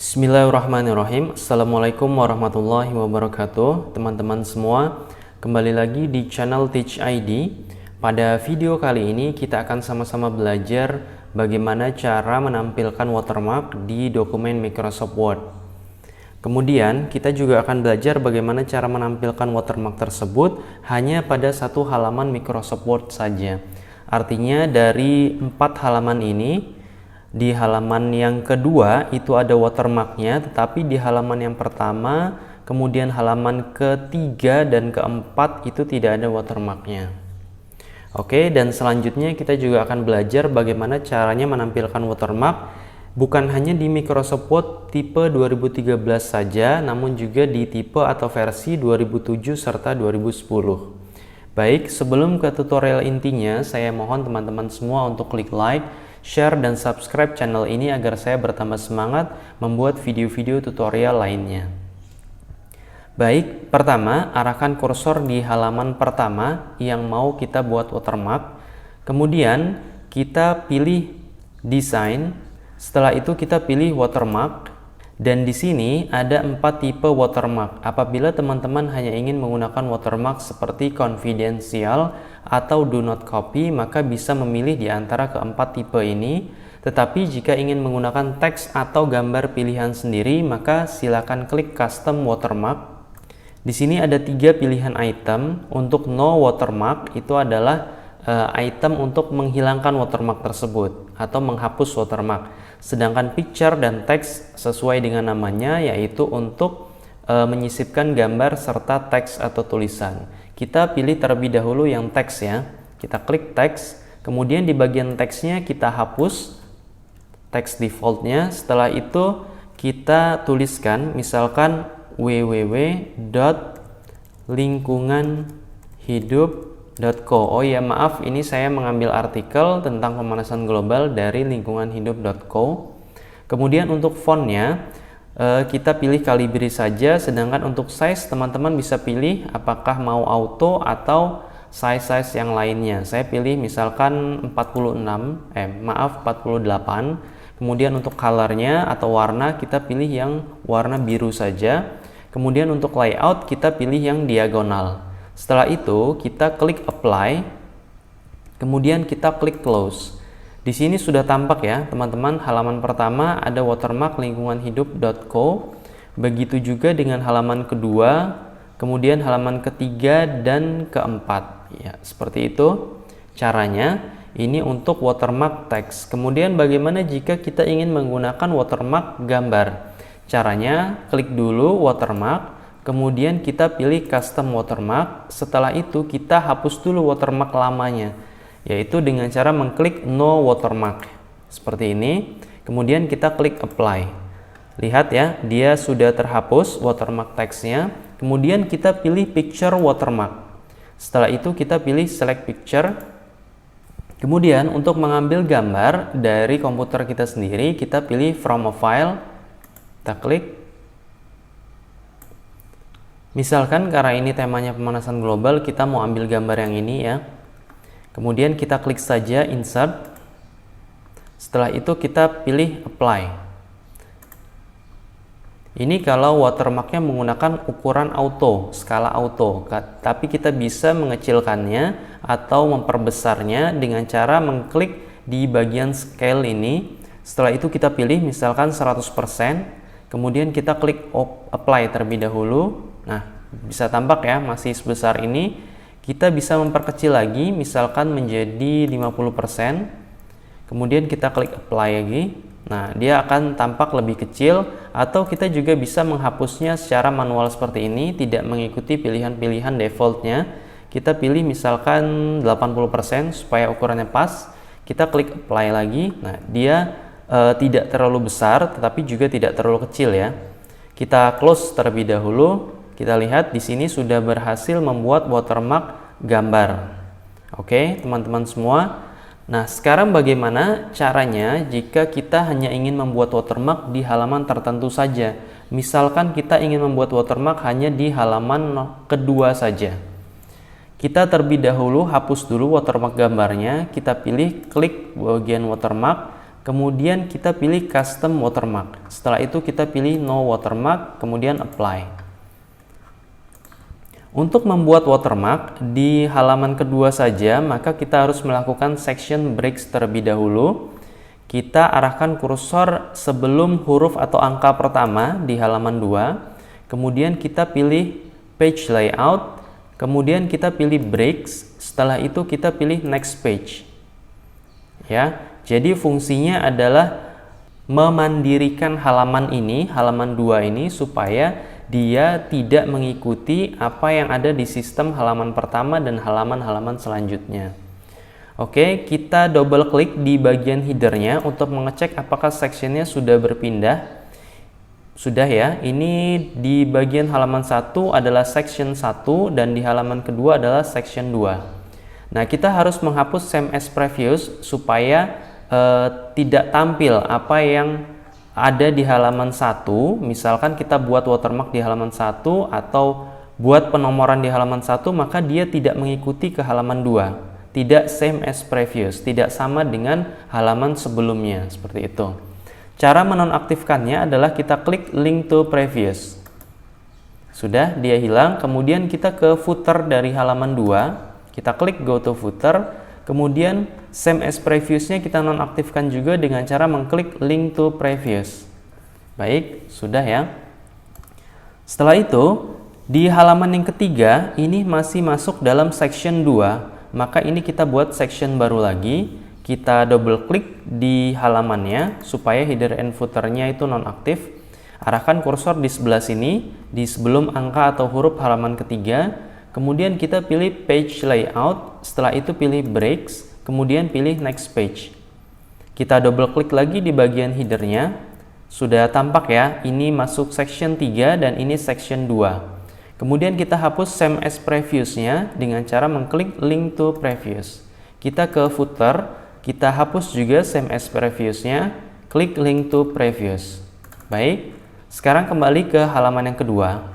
Bismillahirrahmanirrahim. Assalamualaikum warahmatullahi wabarakatuh. Teman-teman semua, kembali lagi di channel Teach ID. Pada video kali ini kita akan sama-sama belajar bagaimana cara menampilkan watermark di dokumen Microsoft Word. Kemudian kita juga akan belajar bagaimana cara menampilkan watermark tersebut hanya pada satu halaman Microsoft Word saja. Artinya dari 4 halaman ini, di halaman yang kedua itu ada watermarknya, tetapi di halaman yang pertama, kemudian halaman ketiga dan keempat itu tidak ada watermarknya. Oke, dan selanjutnya kita juga akan belajar bagaimana caranya menampilkan watermark bukan hanya di Microsoft Word tipe 2013 saja, namun juga di tipe atau versi 2007 serta 2010. Baik, sebelum ke tutorial intinya, saya mohon teman-teman semua untuk klik like, share, dan subscribe channel ini agar saya bertambah semangat membuat video-video tutorial lainnya. Baik, pertama, arahkan kursor di halaman pertama yang mau kita buat watermark. Kemudian, kita pilih desain. Setelah itu kita pilih watermark. Dan di sini ada 4 tipe watermark. Apabila teman-teman hanya ingin menggunakan watermark seperti confidential atau do not copy, maka bisa memilih di antara keempat tipe ini. Tetapi jika ingin menggunakan teks atau gambar pilihan sendiri, maka silakan klik custom watermark. Di sini ada 3 pilihan item. Untuk no watermark itu adalah item untuk menghilangkan watermark tersebut atau menghapus watermark. Sedangkan picture dan teks sesuai dengan namanya, yaitu untuk menyisipkan gambar serta teks atau tulisan. Kita pilih terlebih dahulu yang teks ya. Kita klik teks, kemudian di bagian teksnya kita hapus teks defaultnya. Setelah itu kita tuliskan misalkan www.lingkunganhidup.co. Oh ya, maaf, ini saya mengambil artikel tentang pemanasan global dari lingkunganhidup.co. Kemudian untuk fontnya kita pilih Calibri saja, sedangkan untuk size teman-teman bisa pilih apakah mau auto atau size yang lainnya. Saya pilih misalkan 48. Kemudian untuk colornya atau warna kita pilih yang warna biru saja. Kemudian untuk layout kita pilih yang diagonal. Setelah itu kita klik apply, kemudian kita klik close. Di sini sudah tampak ya teman-teman, halaman pertama ada watermark lingkunganhidup.co, begitu juga dengan halaman kedua, kemudian halaman ketiga dan keempat. Ya, seperti itu caranya. Ini untuk watermark teks. Kemudian bagaimana jika kita ingin menggunakan watermark gambar? Caranya klik dulu watermark. Kemudian kita pilih custom watermark. Setelah itu kita hapus dulu watermark lamanya, yaitu dengan cara mengklik no watermark seperti ini. Kemudian kita klik apply. Lihat ya, dia sudah terhapus watermark teksnya. Kemudian kita pilih picture watermark. Setelah itu kita pilih select picture. Kemudian untuk mengambil gambar dari komputer kita sendiri, kita pilih from a file. Kita klik. Misalkan karena ini temanya pemanasan global, kita mau ambil gambar yang ini ya. Kemudian kita klik saja insert. Setelah itu kita pilih apply. Ini kalau watermarknya menggunakan ukuran auto, skala auto. Tapi kita bisa mengecilkannya atau memperbesarnya dengan cara mengklik di bagian scale ini. Setelah itu kita pilih misalkan 100%. Kemudian kita klik apply terlebih dahulu. Nah, bisa tampak ya, masih sebesar ini. Kita bisa memperkecil lagi, misalkan menjadi 50%. Kemudian kita klik apply lagi. Nah, dia akan tampak lebih kecil. Atau kita juga bisa menghapusnya secara manual seperti ini, tidak mengikuti pilihan-pilihan defaultnya. Kita pilih misalkan 80% supaya ukurannya pas. Kita klik apply lagi. Nah, dia tidak terlalu besar, tetapi juga tidak terlalu kecil ya. Kita close terlebih dahulu. Kita lihat di sini sudah berhasil membuat watermark gambar. Oke, teman-teman semua. Nah, sekarang bagaimana caranya jika kita hanya ingin membuat watermark di halaman tertentu saja? Misalkan kita ingin membuat watermark hanya di halaman kedua saja. Kita terlebih dahulu hapus dulu watermark gambarnya. Kita pilih klik bagian watermark. kemudian kita pilih custom watermark. Setelah itu kita pilih no watermark, kemudian apply. Untuk membuat watermark di halaman kedua saja, maka kita harus melakukan section breaks terlebih dahulu. Kita arahkan kursor sebelum huruf atau angka pertama di halaman 2. Kemudian kita pilih page layout, kemudian kita pilih breaks. Setelah itu kita pilih next page. Ya, jadi fungsinya adalah memandirikan halaman ini, halaman 2 ini, supaya dia tidak mengikuti apa yang ada di sistem halaman pertama dan halaman-halaman selanjutnya. Oke, kita double klik di bagian headernya untuk mengecek apakah sectionnya sudah berpindah. Sudah ya, ini di bagian halaman 1 adalah section 1 dan di halaman kedua adalah section 2. Nah, kita harus menghapus same as previous supaya tidak tampil apa yang ada di halaman 1. Misalkan kita buat watermark di halaman 1 atau buat penomoran di halaman 1, maka dia tidak mengikuti ke halaman 2. Tidak same as previous, tidak sama dengan halaman sebelumnya, seperti itu. Cara menonaktifkannya adalah kita klik link to previous. Sudah, dia hilang. Kemudian kita ke footer dari halaman 2. Kita klik go to footer, kemudian same as previous-nya kita nonaktifkan juga dengan cara mengklik link to previous. Baik, sudah ya. Setelah itu, di halaman yang ketiga, ini masih masuk dalam section 2, maka ini kita buat section baru lagi. Kita double klik di halamannya supaya header and footer-nya itu nonaktif. Arahkan kursor di sebelah sini, di sebelum angka atau huruf halaman ketiga. Kemudian kita pilih page layout, setelah itu pilih breaks, kemudian pilih next page. Kita double klik lagi di bagian headernya. Sudah tampak ya, ini masuk section 3 dan ini section 2. Kemudian kita hapus same as previous-nya dengan cara mengklik link to previous. Kita ke footer, kita hapus juga same as previous-nya, klik link to previous. Baik, sekarang kembali ke halaman yang kedua.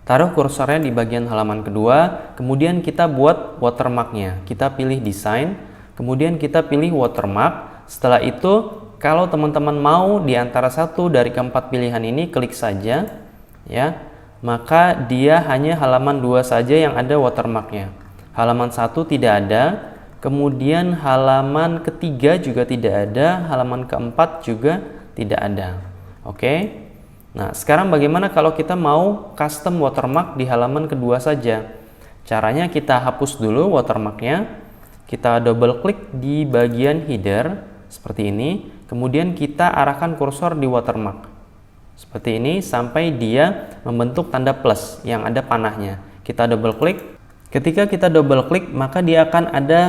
Taruh kursornya di bagian halaman kedua, kemudian kita buat watermarknya. Kita pilih design, kemudian kita pilih watermark. Setelah itu, kalau teman-teman mau di antara satu dari keempat pilihan ini, klik saja, ya. Maka dia hanya halaman 2 saja yang ada watermarknya. Halaman 1 tidak ada, kemudian halaman ketiga juga tidak ada, halaman keempat juga tidak ada. Oke. Nah, sekarang bagaimana kalau kita mau custom watermark di halaman kedua saja? Caranya kita hapus dulu watermarknya, kita double klik di bagian header seperti ini, kemudian kita arahkan kursor di watermark seperti ini sampai dia membentuk tanda plus yang ada panahnya. Kita double klik. Ketika kita double klik, maka dia akan ada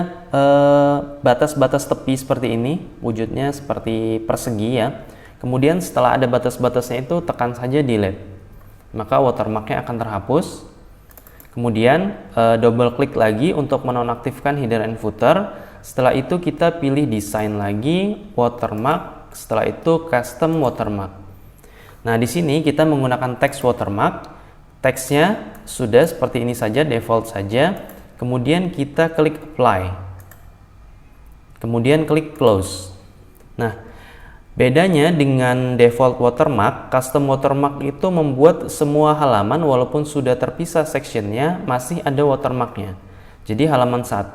batas-batas tepi seperti ini, wujudnya seperti persegi ya. Kemudian setelah ada batas-batasnya itu tekan saja delete, maka watermarknya akan terhapus. Kemudian double klik lagi untuk menonaktifkan header and footer. Setelah itu kita pilih design lagi, watermark. Setelah itu custom watermark. Nah, di sini kita menggunakan text watermark. Teksnya sudah seperti ini saja, default saja. Kemudian kita klik apply. Kemudian klik close. Nah, bedanya dengan default watermark, custom watermark itu membuat semua halaman walaupun sudah terpisah sectionnya masih ada watermarknya. Jadi halaman 1,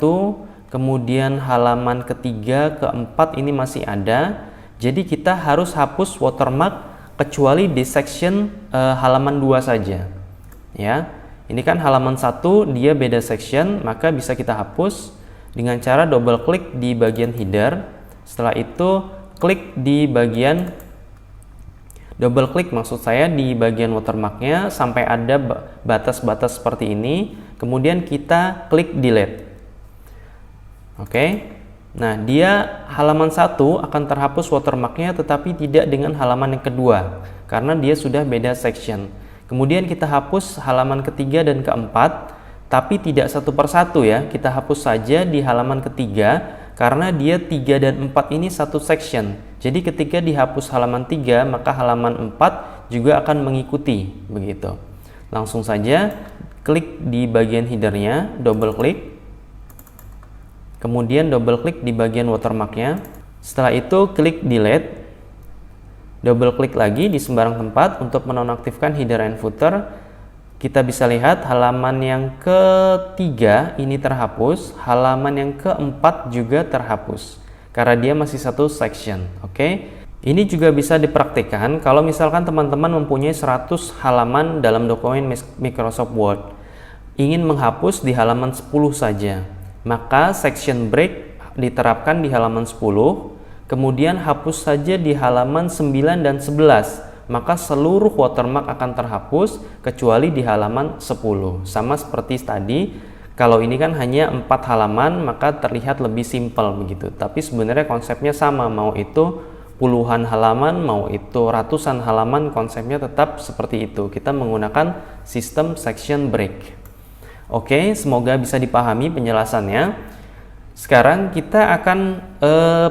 kemudian halaman ketiga, keempat ini masih ada. Jadi kita harus hapus watermark kecuali di section halaman 2 saja. Ya, ini kan halaman 1 dia beda section, maka bisa kita hapus dengan cara double klik di bagian header. Setelah itu klik di bagian double klik maksud saya di bagian watermarknya sampai ada batas-batas seperti ini, kemudian kita klik delete. Oke. Nah, dia halaman 1 akan terhapus watermarknya tetapi tidak dengan halaman yang kedua karena dia sudah beda section. Kemudian kita hapus halaman ketiga dan keempat, tapi tidak satu persatu ya, kita hapus saja di halaman ketiga karena dia 3 dan 4 ini satu section. Jadi ketika dihapus halaman 3, maka halaman 4 juga akan mengikuti, begitu. Langsung saja klik di bagian headernya, double klik. kemudian double klik di bagian watermarknya. Setelah itu klik delete, double klik lagi di sembarang tempat untuk menonaktifkan header and footer. Kita bisa lihat halaman yang ketiga ini terhapus, halaman yang keempat juga terhapus karena dia masih satu section. Oke. Ini juga bisa dipraktikkan kalau misalkan teman-teman mempunyai 100 halaman dalam dokumen Microsoft Word. Ingin menghapus di halaman 10 saja. Maka section break diterapkan di halaman 10, kemudian hapus saja di halaman 9 dan 11. Maka seluruh watermark akan terhapus kecuali di halaman 10. Sama seperti tadi, kalau ini kan hanya 4 halaman, maka terlihat lebih simpel begitu. Tapi sebenarnya konsepnya sama, mau itu puluhan halaman, mau itu ratusan halaman, konsepnya tetap seperti itu. Kita menggunakan sistem section break. Oke, semoga bisa dipahami penjelasannya. Sekarang kita akan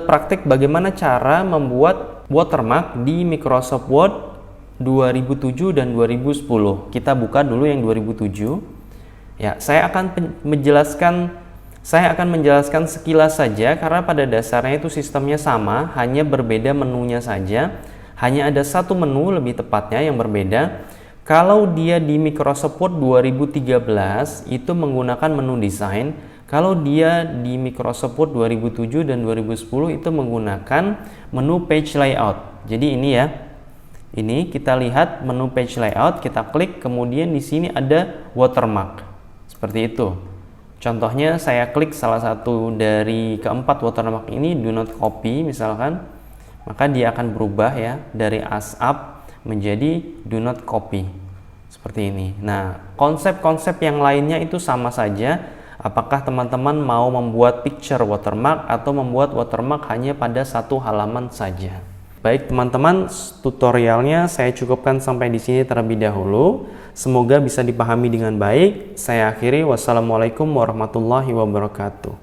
praktik bagaimana cara membuat watermark di Microsoft Word 2007 dan 2010. Kita buka dulu yang 2007. Ya, saya akan menjelaskan sekilas saja karena pada dasarnya itu sistemnya sama, hanya berbeda menunya saja. Hanya ada satu menu lebih tepatnya yang berbeda. Kalau dia di Microsoft Word 2013 itu menggunakan menu desain. Kalau dia di Microsoft Word 2007 dan 2010 itu menggunakan menu page layout. Jadi ini ya. Ini kita lihat menu page layout, kita klik, kemudian di sini ada watermark. Seperti itu. Contohnya saya klik salah satu dari keempat watermark ini, do not copy misalkan, maka dia akan berubah ya dari ASAP menjadi do not copy. Seperti ini. Nah, konsep-konsep yang lainnya itu sama saja. Apakah teman-teman mau membuat picture watermark atau membuat watermark hanya pada satu halaman saja? Baik teman-teman, tutorialnya saya cukupkan sampai di sini terlebih dahulu. Semoga bisa dipahami dengan baik. Saya akhiri, wassalamualaikum warahmatullahi wabarakatuh.